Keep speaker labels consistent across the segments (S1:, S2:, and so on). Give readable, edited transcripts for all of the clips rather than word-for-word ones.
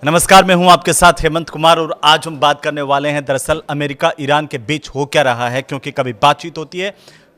S1: नमस्कार, मैं हूं आपके साथ हेमंत कुमार और आज हम बात करने वाले हैं दरअसल अमेरिका ईरान के बीच हो क्या रहा है। क्योंकि कभी बातचीत होती है,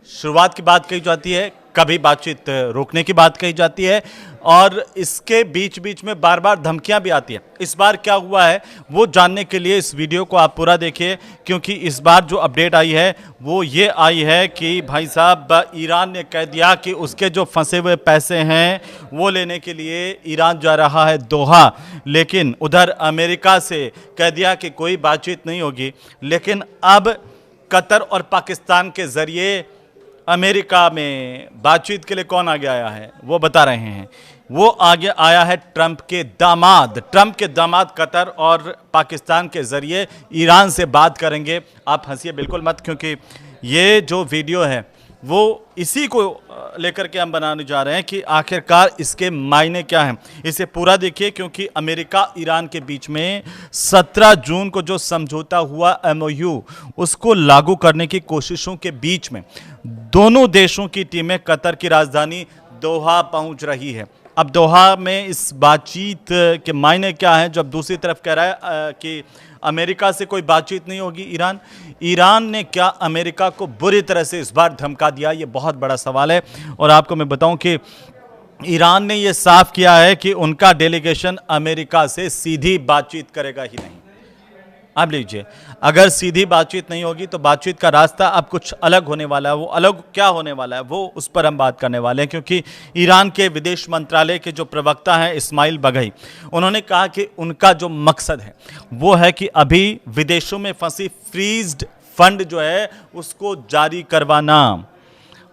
S1: शुरुआत की बात कही जाती है, कभी बातचीत रोकने की बात कही जाती है और इसके बीच बीच में बार बार धमकियां भी आती है। इस बार क्या हुआ है वो जानने के लिए इस वीडियो को आप पूरा देखिए, क्योंकि इस बार जो अपडेट आई है वो ये आई है कि भाई साहब ईरान ने कह दिया कि उसके जो फंसे हुए पैसे हैं वो लेने के लिए ईरान जा रहा है दोहा। लेकिन उधर अमेरिका से कह दिया कि कोई बातचीत नहीं होगी। लेकिन अब कतर और पाकिस्तान के जरिए अमेरिका में बातचीत के लिए कौन आगे आया है वो बता रहे हैं। वो आगे आया है ट्रंप के दामाद कतर और पाकिस्तान के जरिए ईरान से बात करेंगे। आप हंसिए बिल्कुल मत, क्योंकि ये जो वीडियो है वो इसी को लेकर के हम बनाने जा रहे हैं कि आखिरकार इसके मायने क्या हैं। इसे पूरा देखिए, क्योंकि अमेरिका ईरान के बीच में 17 जून को जो समझौता हुआ MOU, उसको लागू करने की कोशिशों के बीच में दोनों देशों की टीमें कतर की राजधानी दोहा पहुंच रही है। अब दोहा में इस बातचीत के मायने क्या हैं, जब दूसरी तरफ कह रहा है कि अमेरिका से कोई बातचीत नहीं होगी। ईरान ने क्या अमेरिका को बुरी तरह से इस बार धमका दिया, ये बहुत बड़ा सवाल है। और आपको मैं बताऊं कि ईरान ने ये साफ किया है कि उनका डेलीगेशन अमेरिका से सीधी बातचीत करेगा ही नहीं। अब लीजिए, अगर सीधी बातचीत नहीं होगी तो बातचीत का रास्ता अब कुछ अलग होने वाला है। वो अलग क्या होने वाला है वो उस पर हम बात करने वाले हैं, क्योंकि ईरान के विदेश मंत्रालय के जो प्रवक्ता हैं इस्माइल बघई, उन्होंने कहा कि उनका जो मकसद है वो है कि अभी विदेशों में फंसी फ्रीज्ड फंड जो है उसको जारी करवाना,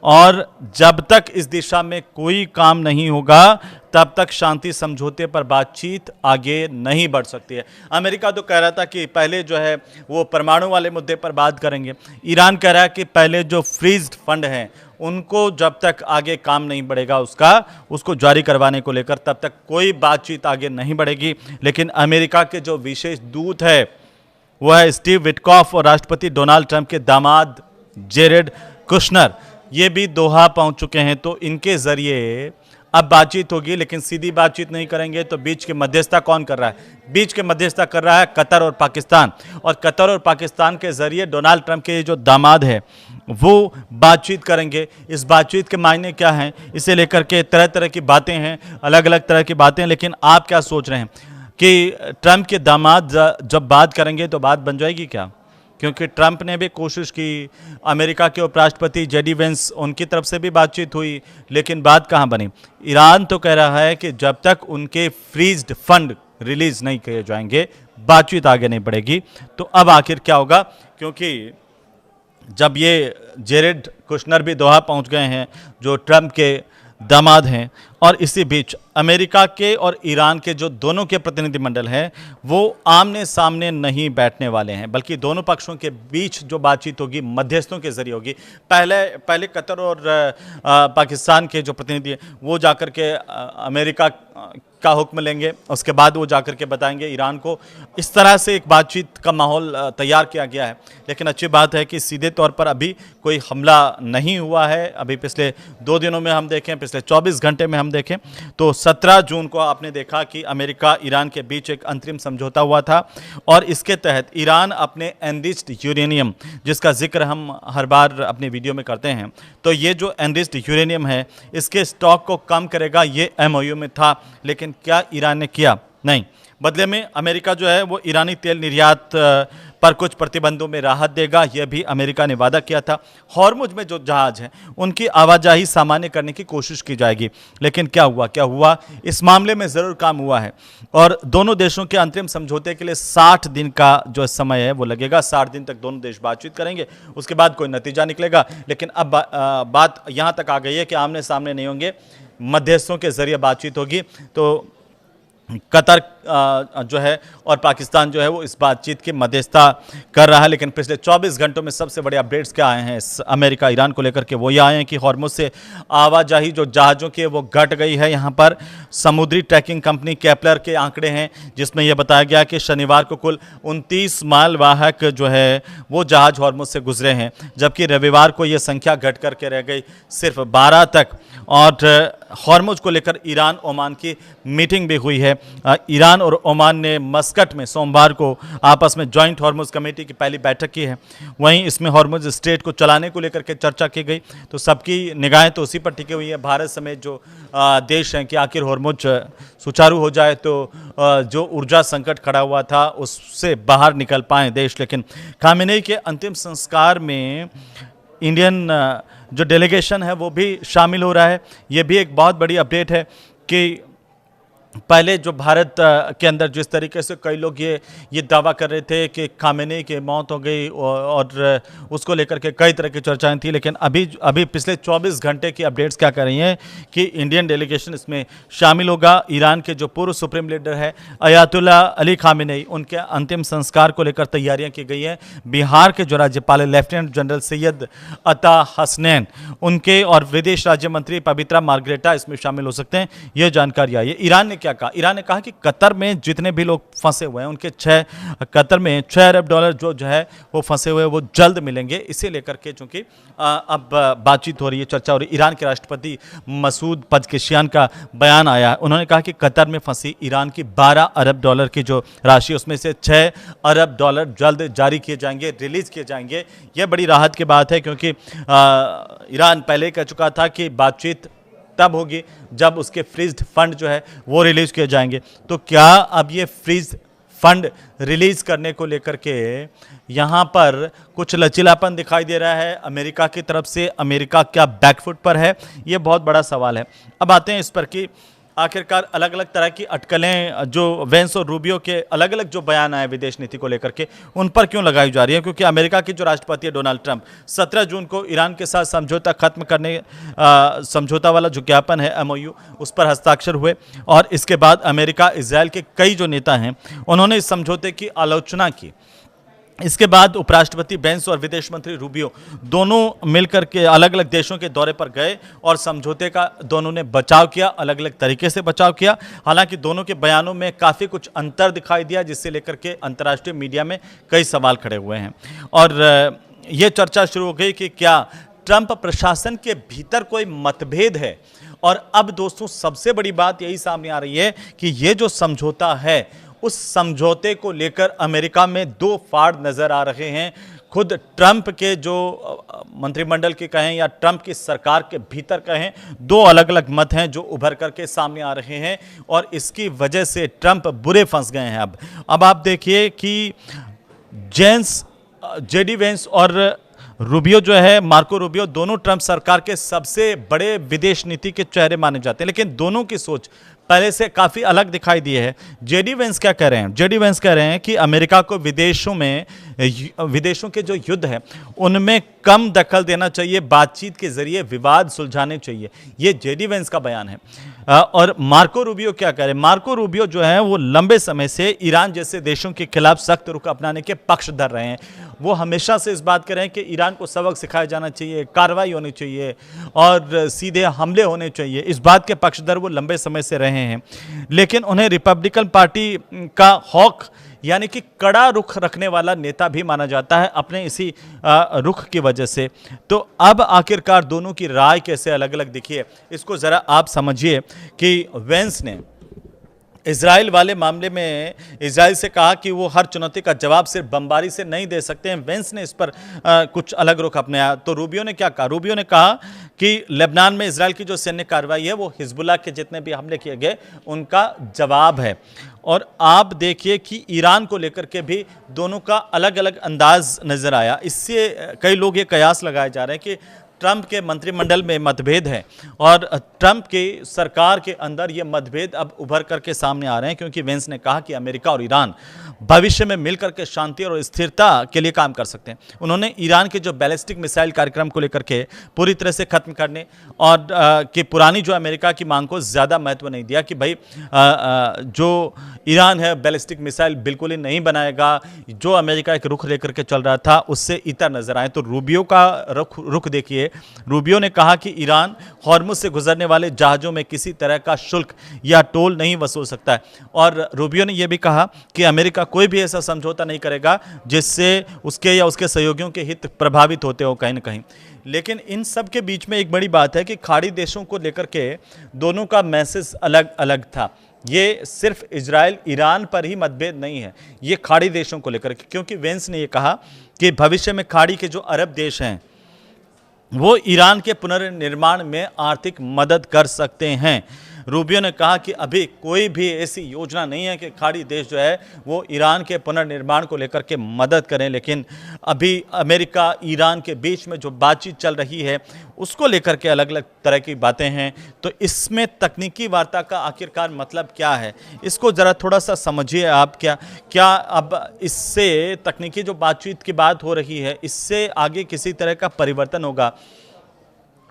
S1: और जब तक इस दिशा में कोई काम नहीं होगा तब तक शांति समझौते पर बातचीत आगे नहीं बढ़ सकती है। अमेरिका तो कह रहा था कि पहले जो है वो परमाणु वाले मुद्दे पर बात करेंगे। ईरान कह रहा है कि पहले जो फ्रीज्ड फंड हैं उनको जब तक आगे काम नहीं बढ़ेगा उसको जारी करवाने को लेकर तब तक कोई बातचीत आगे नहीं बढ़ेगी। लेकिन अमेरिका के जो विशेष दूत है वो है स्टीव विटकॉफ और राष्ट्रपति डोनाल्ड ट्रंप के दामाद जेरेड कुशनर, ये भी दोहा पहुंच चुके हैं। तो इनके जरिए अब बातचीत होगी, लेकिन सीधी बातचीत नहीं करेंगे। तो बीच के मध्यस्थता कौन कर रहा है? बीच के मध्यस्थता कर रहा है कतर और पाकिस्तान, और कतर और पाकिस्तान के जरिए डोनाल्ड ट्रंप के जो दामाद है वो बातचीत करेंगे। इस बातचीत के मायने क्या हैं, इसे लेकर के तरह तरह की बातें हैं, अलग अलग तरह की बातें। लेकिन आप क्या सोच रहे हैं कि ट्रंप के दामाद जब बात करेंगे तो बात बन जाएगी क्या? क्योंकि ट्रंप ने भी कोशिश की, अमेरिका के उपराष्ट्रपति JD वेंस, उनकी तरफ से भी बातचीत हुई, लेकिन बात कहाँ बनी? ईरान तो कह रहा है कि जब तक उनके फ्रीज्ड फंड रिलीज नहीं किए जाएंगे बातचीत आगे नहीं बढ़ेगी। तो अब आखिर क्या होगा? क्योंकि जब ये जेरेड कुशनर भी दोहा पहुंच गए हैं जो ट्रंप के दामाद हैं, और इसी बीच अमेरिका के और ईरान के जो दोनों के प्रतिनिधिमंडल हैं वो आमने सामने नहीं बैठने वाले हैं, बल्कि दोनों पक्षों के बीच जो बातचीत होगी मध्यस्थों के जरिए होगी। पहले कतर और पाकिस्तान के जो प्रतिनिधि हैं वो जाकर के अमेरिका का हुक्म लेंगे, उसके बाद वो जाकर के बताएंगे ईरान को। इस तरह से एक बातचीत का माहौल तैयार किया गया है। लेकिन अच्छी बात है कि सीधे तौर पर अभी कोई हमला नहीं हुआ है। अभी पिछले 2 दिनों में हम देखें, पिछले 24 घंटे में हम देखें तो 17 जून को आपने देखा कि अमेरिका ईरान के बीच एक अंतरिम समझौता हुआ था, और इसके तहत ईरान अपने एनरिच्ड यूरेनियम, जिसका जिक्र हम हर बार अपनी वीडियो में करते हैं, तो ये जो एनरिच्ड यूरेनियम है इसके स्टॉक को कम करेगा, ये MOU में था। लेकिन क्या ईरान ने किया? नहीं। बदले में अमेरिका जो है वो ईरानी तेल निर्यात पर कुछ प्रतिबंधों में राहत देगा, यह भी अमेरिका ने वादा किया था। हॉर्मुज में जो जहाज हैं उनकी आवाजाही सामान्य करने की कोशिश की जाएगी। लेकिन क्या हुआ? इस मामले में ज़रूर काम हुआ है, और दोनों देशों के अंतरिम समझौते के लिए 60 दिन का जो समय है वो लगेगा। 60 दिन तक दोनों देश बातचीत करेंगे, उसके बाद कोई नतीजा निकलेगा। लेकिन अब बात यहाँ तक आ गई है कि आमने सामने नहीं होंगे, मध्यस्थों के जरिए बातचीत होगी। तो कतर जो है और पाकिस्तान जो है वो इस बातचीत की मध्यस्थता कर रहा है। लेकिन पिछले 24 घंटों में सबसे बड़े अपडेट्स क्या आए हैं अमेरिका ईरान को लेकर के? वो ये आए हैं कि हॉर्मुज से आवाजाही जो जहाज़ों की है वो घट गई है। यहाँ पर समुद्री ट्रैकिंग कंपनी केपलर के आंकड़े हैं, जिसमें यह बताया गया कि शनिवार को कुल 29 मालवाहक जो है वो जहाज हॉर्मुज से गुजरे हैं, जबकि रविवार को यह संख्या घट करके रह गई सिर्फ 12 तक। और हॉर्मुज को लेकर ईरान ओमान की मीटिंग भी हुई है। ईरान ईरान और ओमान ने मस्कट में सोमवार को आपस में जॉइंट हॉर्मुज कमेटी की पहली बैठक की है। वहीं इसमें हॉर्मुज स्ट्रेट को चलाने को लेकर के चर्चा की गई। तो सबकी निगाहें तो उसी पर टिकी हुई है, भारत समेत जो देश हैं, कि आखिर हॉर्मुज सुचारू हो जाए तो जो ऊर्जा संकट खड़ा हुआ था उससे बाहर निकल पाए देश। लेकिन खामेनेई के अंतिम संस्कार में इंडियन जो डेलीगेशन है वो भी शामिल हो रहा है। ये भी एक बहुत बड़ी अपडेट है कि पहले जो भारत के अंदर जिस तरीके से कई लोग ये दावा कर रहे थे कि खामेनेई की मौत हो गई और उसको लेकर के कई तरह की चर्चाएं थी, लेकिन अभी पिछले 24 घंटे की अपडेट्स क्या कर रही हैं कि इंडियन डेलीगेशन इसमें शामिल होगा। ईरान के जो पूर्व सुप्रीम लीडर है अयातुल्ला अली खामेनेई, उनके अंतिम संस्कार को लेकर तैयारियां की गई हैं। बिहार के जो राज्यपाल है लेफ्टिनेंट जनरल सैयद अता हसनैन, उनके और विदेश राज्य मंत्री पवित्रा मार्ग्रेटा इसमें शामिल हो सकते हैं, ये जानकारी आई है। ईरान ने क्या कहा? ईरान ने कहा कि कतर में जितने भी लोग फंसे हुए हैं उनके कतर में $6 अरब जो है वो फंसे हुए हैं, वो जल्द मिलेंगे। इसे लेकर के चूंकि अब बातचीत हो रही है, चर्चा हो रही है। ईरान के राष्ट्रपति मसूद पज़ेश्कियान का बयान आया है। उन्होंने कहा कि कतर में फंसी ईरान की $12 अरब की जो राशि, उसमें से $6 अरब जल्द जारी किए जाएंगे, रिलीज किए जाएंगे। यह बड़ी राहत की बात है, क्योंकि ईरान पहले कह चुका था कि बातचीत तब होगी जब उसके फ्रीज्ड फंड जो है वो रिलीज किए जाएंगे। तो क्या अब ये फ्रीज फंड रिलीज करने को लेकर के यहाँ पर कुछ लचीलापन दिखाई दे रहा है अमेरिका की तरफ से? अमेरिका क्या बैकफुट पर है? ये बहुत बड़ा सवाल है। अब आते हैं इस पर कि आखिरकार अलग अलग तरह की अटकलें जो वेंस और रूबियो के अलग अलग जो बयान आए विदेश नीति को लेकर के, उन पर क्यों लगाई जा रही है? क्योंकि अमेरिका के जो राष्ट्रपति है डोनाल्ड ट्रंप 17 जून को ईरान के साथ समझौता खत्म करने समझौता वाला जो ज्ञापन है MOU, उस पर हस्ताक्षर हुए। और इसके बाद अमेरिका इजराइल के कई जो नेता हैं उन्होंने इस समझौते की आलोचना की। इसके बाद उपराष्ट्रपति बेंस और विदेश मंत्री रूबियो दोनों मिलकर के अलग अलग देशों के दौरे पर गए और समझौते का दोनों ने बचाव किया, अलग अलग तरीके से बचाव किया। हालांकि दोनों के बयानों में काफ़ी कुछ अंतर दिखाई दिया, जिससे लेकर के अंतर्राष्ट्रीय मीडिया में कई सवाल खड़े हुए हैं। और ये चर्चा शुरू हो गई कि क्या ट्रंप प्रशासन के भीतर कोई मतभेद है। और अब दोस्तों सबसे बड़ी बात यही सामने आ रही है कि ये जो समझौता है, उस समझौते को लेकर अमेरिका में दो फाड़ नजर आ रहे हैं। खुद ट्रंप के जो मंत्रिमंडल के कहें या ट्रंप की सरकार के भीतर कहें, दो अलग अलग मत हैं जो उभर करके सामने आ रहे हैं और इसकी वजह से ट्रंप बुरे फंस गए हैं। अब आप देखिए कि जेडी वेंस और रूबियो जो है, मार्को रूबियो, दोनों ट्रंप सरकार के सबसे बड़े विदेश नीति के चेहरे माने जाते हैं, लेकिन दोनों की सोच पहले से काफ़ी अलग दिखाई दी है। जेडी वेंस क्या कह रहे हैं? जेडी वेंस कह रहे हैं कि अमेरिका को विदेशों के जो युद्ध है उनमें कम दखल देना चाहिए, बातचीत के जरिए विवाद सुलझाने चाहिए। ये जेडी वेंस का बयान है। और मार्को रूबियो क्या कह रहे हैं? मार्को रूबियो जो है वो लंबे समय से ईरान जैसे देशों के खिलाफ सख्त रुख अपनाने के पक्ष धर रहे हैं। वो हमेशा से इस बात कर रहे हैं कि ईरान को सबक सिखाया जाना चाहिए, कार्रवाई होनी चाहिए और सीधे हमले होने चाहिए। इस बात के पक्षधर वो लंबे समय से रहे हैं, लेकिन उन्हें रिपब्लिकन पार्टी का हॉक यानी कि कड़ा रुख रखने वाला नेता भी माना जाता है अपने इसी रुख की वजह से। तो अब आखिरकार दोनों की राय कैसे अलग अलग दिखी है, इसको ज़रा आप समझिए कि वेंस ने इजराइल वाले मामले में इजराइल से कहा कि वो हर चुनौती का जवाब सिर्फ बमबारी से नहीं दे सकते हैं। वेंस ने इस पर कुछ अलग रुख अपनाया। तो रूबियो ने क्या कहा? रूबियो ने कहा कि लेबनान में इजराइल की जो सैन्य कार्रवाई है वो हिजबुल्लाह के जितने भी हमले किए गए उनका जवाब है। और आप देखिए कि ईरान को लेकर के भी दोनों का अलग अलग अंदाज नजर आया। इससे कई लोग ये कयास लगाए जा रहे हैं कि ट्रंप के मंत्रिमंडल में मतभेद है और ट्रंप की सरकार के अंदर ये मतभेद अब उभर करके सामने आ रहे हैं, क्योंकि वेंस ने कहा कि अमेरिका और ईरान भविष्य में मिलकर के शांति और स्थिरता के लिए काम कर सकते हैं। उन्होंने ईरान के जो बैलिस्टिक मिसाइल कार्यक्रम को लेकर के पूरी तरह से खत्म करने और कि पुरानी जो अमेरिका की मांग को ज़्यादा महत्व नहीं दिया कि भाई जो ईरान है बैलिस्टिक मिसाइल बिल्कुल ही नहीं बनाएगा। जो अमेरिका एक रुख लेकर के चल रहा था उससे इतर नजर आए। तो रूबियो का रुख देखिए। रूबियो ने कहा कि ईरान हॉर्मुज से गुजरने वाले जहाजों में किसी तरह का शुल्क या टोल नहीं वसूल सकता है। और रूबियो ने यह भी कहा कि अमेरिका कोई भी ऐसा समझौता नहीं करेगा जिससे उसके या उसके सहयोगियों के हित प्रभावित होते हो कहीं ना कहीं। लेकिन इन सब के बीच में एक बड़ी बात है कि खाड़ी देशों को लेकर के दोनों का मैसेज अलग अलग था। ये सिर्फ इजराइल ईरान पर ही मतभेद नहीं है, ये खाड़ी देशों को लेकर, क्योंकि वेंस ने ये कहा कि भविष्य में खाड़ी के जो अरब देश हैं वो ईरान के पुनर्निर्माण में आर्थिक मदद कर सकते हैं। रूबियो ने कहा कि अभी कोई भी ऐसी योजना नहीं है कि खाड़ी देश जो है वो ईरान के पुनर्निर्माण को लेकर के मदद करें, लेकिन अभी अमेरिका ईरान के बीच में जो बातचीत चल रही है उसको लेकर के अलग अलग तरह की बातें हैं। तो इसमें तकनीकी वार्ता का आखिरकार मतलब क्या है, इसको ज़रा थोड़ा सा समझिए आप। क्या अब इससे तकनीकी जो बातचीत की बात हो रही है इससे आगे किसी तरह का परिवर्तन होगा?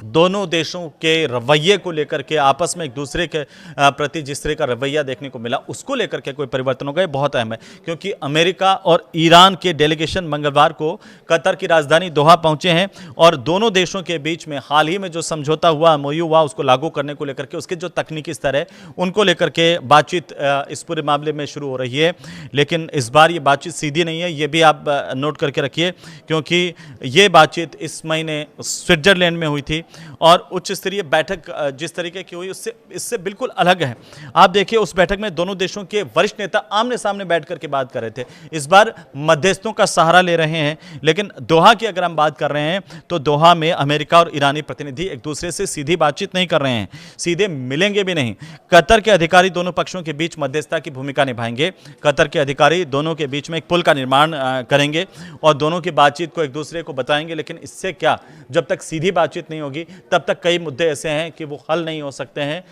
S1: दोनों देशों के रवैये को लेकर के, आपस में एक दूसरे के प्रति जिस तरह का रवैया देखने को मिला उसको लेकर के कोई परिवर्तन होगा, ये बहुत अहम है। क्योंकि अमेरिका और ईरान के डेलीगेशन मंगलवार को कतर की राजधानी दोहा पहुंचे हैं और दोनों देशों के बीच में हाल ही में जो समझौता हुआ, MOU हुआ, उसको लागू करने को लेकर के, उसके जो तकनीकी स्तर है उनको लेकर के बातचीत इस पूरे मामले में शुरू हो रही है। लेकिन इस बार ये बातचीत सीधी नहीं है, ये भी आप नोट करके रखिए, क्योंकि ये बातचीत इस महीने स्विट्जरलैंड में हुई थी और उच्च स्तरीय बैठक जिस तरीके की हुई उससे इससे बिल्कुल अलग है। आप देखिए उस बैठक में दोनों देशों के वरिष्ठ नेता आमने सामने बैठ करके बात कर रहे थे। इस बार मध्यस्थों का सहारा ले रहे हैं, लेकिन दोहा की अगर हम बात कर रहे हैं तो दोहा में अमेरिका और ईरानी प्रतिनिधि एक दूसरे से सीधी बातचीत नहीं कर रहे हैं, सीधे मिलेंगे भी नहीं। कतर के अधिकारी दोनों पक्षों के बीच मध्यस्थता की भूमिका निभाएंगे। कतर के अधिकारी दोनों के बीच में एक पुल का निर्माण करेंगे और दोनों की बातचीत को एक दूसरे को बताएंगे। लेकिन इससे क्या, जब तक सीधी बातचीत नहीं होगी तब तक कई मुद्दे ऐसे हैं कि वो हल नहीं हो सकते हैं।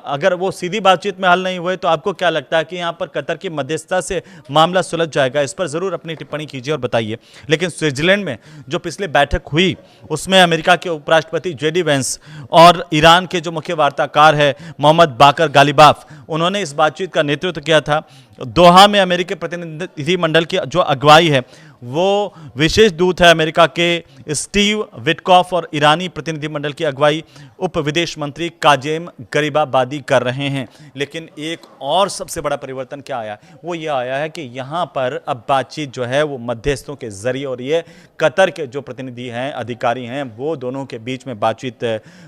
S1: अगर वो सीधी बातचीत में हल नहीं हुए तो आपको क्या लगता है कि यहाँ पर कतर की मध्यस्थता से मामला सुलझ जाएगा? इस पर जरूर अपनी टिप्पणी कीजिए और बताइए। लेकिन स्विट्जरलैंड में जो पिछले बैठक हुई उसमें अमेरिका के उपराष्ट्रपति JD वेंस और ईरान के जो मुख्य वार्ताकार है मोहम्मद बाकर गालिबाफ, उन्होंने इस बातचीत का नेतृत्व किया था। दोहा में अमेरिकी प्रतिनिधिमंडल की जो अगुवाई है वो विशेष दूत है अमेरिका के स्टीव विटकॉफ और ईरानी प्रतिनिधिमंडल की अगुवाई उप विदेश मंत्री काजेम गरीबाबादी कर रहे हैं। लेकिन एक और सबसे बड़ा परिवर्तन क्या आया, वो ये आया है कि यहाँ पर अब बातचीत जो है वो मध्यस्थों के जरिए हो रही है। कतर के जो प्रतिनिधि हैं, अधिकारी हैं, वो दोनों के बीच में बातचीत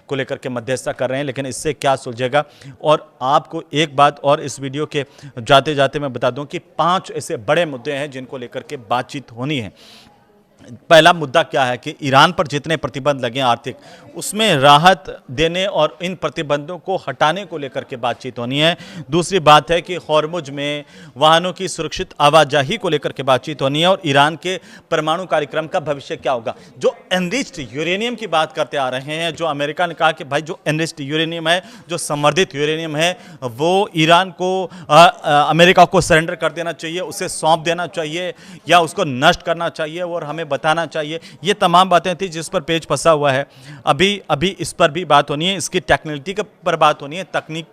S1: को लेकर के मध्यस्थता कर रहे हैं। लेकिन इससे क्या सुलझेगा? और आपको एक बात और इस वीडियो के जाते जाते मैं बता दूं कि 5 ऐसे बड़े मुद्दे हैं जिनको लेकर के बातचीत होनी है। पहला मुद्दा क्या है कि ईरान पर जितने प्रतिबंध लगे आर्थिक, उसमें राहत देने और इन प्रतिबंधों को हटाने को लेकर के बातचीत होनी है। दूसरी बात है कि हॉर्मुज में वाहनों की सुरक्षित आवाजाही को लेकर के बातचीत होनी है और ईरान के परमाणु कार्यक्रम का भविष्य क्या होगा। जो एनरिच्ड यूरेनियम की बात करते आ रहे हैं, जो अमेरिका ने कहा कि भाई जो एनरिच्ड यूरेनियम है, जो संवर्धित यूरेनियम है, वो ईरान को अमेरिका को सरेंडर कर देना चाहिए, उसे सौंप देना चाहिए या उसको नष्ट करना चाहिए और हमें बताना चाहिए। ये तमाम बातें थी जिस पर पेच फंसा हुआ है। अभी इस पर भी बात होनी है, इसकी टेक्निकलिटी पर बात होनी है, तकनीक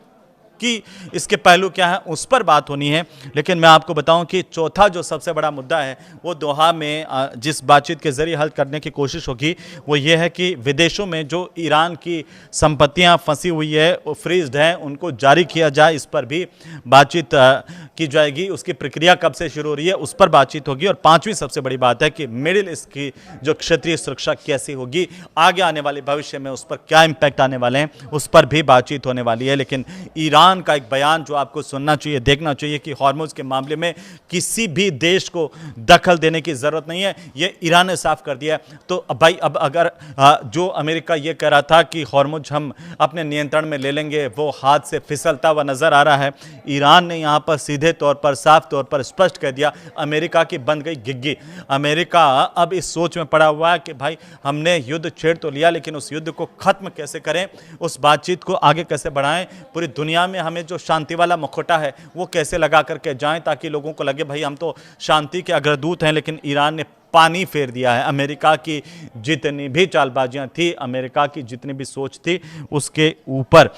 S1: कि इसके पहलू क्या है उस पर बात होनी है। लेकिन मैं आपको बताऊं कि चौथा जो सबसे बड़ा मुद्दा है वो दोहा में जिस बातचीत के जरिए हल करने की कोशिश होगी वो ये है कि विदेशों में जो ईरान की संपत्तियां फंसी हुई है, वो फ्रीज्ड हैं, उनको जारी किया जाए। इस पर भी बातचीत की जाएगी। उसकी प्रक्रिया कब से शुरू हो रही है उस पर बातचीत होगी। और पांचवी सबसे बड़ी बात है कि मिडिल ईस्ट की जो क्षेत्रीय सुरक्षा कैसी होगी, आगे आने वाले भविष्य में उस पर क्या इंपैक्ट आने वाले हैं, उस पर भी बातचीत होने वाली है। लेकिन ईरान का एक बयान जो आपको सुनना चाहिए, देखना चाहिए कि हॉर्मुज के मामले में किसी भी देश को दखल देने की जरूरत नहीं है, ये ईरान ने साफ कर दिया। तो भाई अब अगर जो अमेरिका ये कह रहा था कि हॉर्मुज हम अपने नियंत्रण में ले लेंगे, वो हाथ से फिसलता हुआ नजर आ रहा है। ईरान ने यहां पर सीधे तौर पर, साफ तौर पर स्पष्ट कह दिया, अमेरिका की बन गई गिग्गी। अमेरिका अब इस सोच में पड़ा हुआ है कि भाई हमने युद्ध छेड़ तो लिया, लेकिन उस युद्ध को खत्म कैसे करें, उस बातचीत को आगे कैसे बढ़ाएं, पूरी दुनिया में हमें जो शांति वाला मुखौटा है वो कैसे लगा करके जाएं ताकि लोगों को लगे भाई हम तो शांति के अग्रदूत हैं। लेकिन ईरान ने पानी फेर दिया है। अमेरिका की जितनी भी चालबाजियां थी, अमेरिका की जितनी भी सोच थी उसके ऊपर,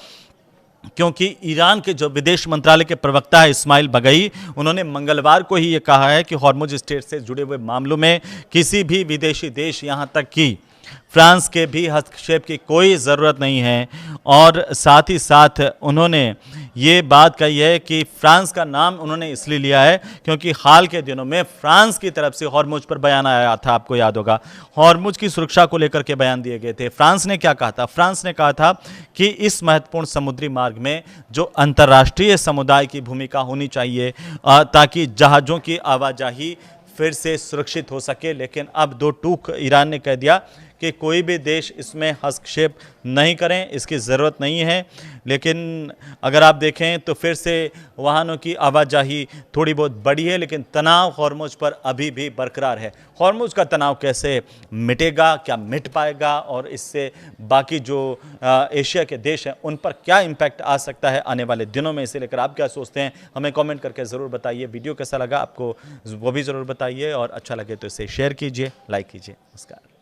S1: क्योंकि ईरान के जो विदेश मंत्रालय के प्रवक्ता है इस्माइल बगई, उन्होंने मंगलवार को ही ये कहा है कि हॉर्मुज स्ट्रेट से जुड़े हुए मामलों में किसी भी विदेशी देश, यहां तक कि फ्रांस के भी हस्तक्षेप की कोई ज़रूरत नहीं है। और साथ ही साथ उन्होंने ये बात कही है कि फ्रांस का नाम उन्होंने इसलिए लिया है क्योंकि हाल के दिनों में फ्रांस की तरफ से हॉर्मुज पर बयान आया था, आपको याद होगा। हॉर्मुज की सुरक्षा को लेकर के बयान दिए गए थे। फ्रांस ने क्या कहा था? फ्रांस ने कहा था कि इस महत्वपूर्ण समुद्री मार्ग में जो अंतर्राष्ट्रीय समुदाय की भूमिका होनी चाहिए ताकि जहाज़ों की आवाजाही फिर से सुरक्षित हो सके। लेकिन अब दो टूक ईरान ने कह दिया कि कोई भी देश इसमें हस्तक्षेप नहीं करें, इसकी ज़रूरत नहीं है। लेकिन अगर आप देखें तो फिर से वाहनों की आवाजाही थोड़ी बहुत बढ़ी है, लेकिन तनाव हॉर्मुज पर अभी भी बरकरार है। हॉर्मुज का तनाव कैसे मिटेगा, क्या मिट पाएगा, और इससे बाकी जो एशिया के देश हैं उन पर क्या इम्पैक्ट आ सकता है आने वाले दिनों में, इसे लेकर आप क्या सोचते हैं हमें कमेंट करके ज़रूर बताइए। वीडियो कैसा लगा आपको वो भी ज़रूर बताइए, और अच्छा लगे तो इसे शेयर कीजिए, लाइक कीजिए। नमस्कार।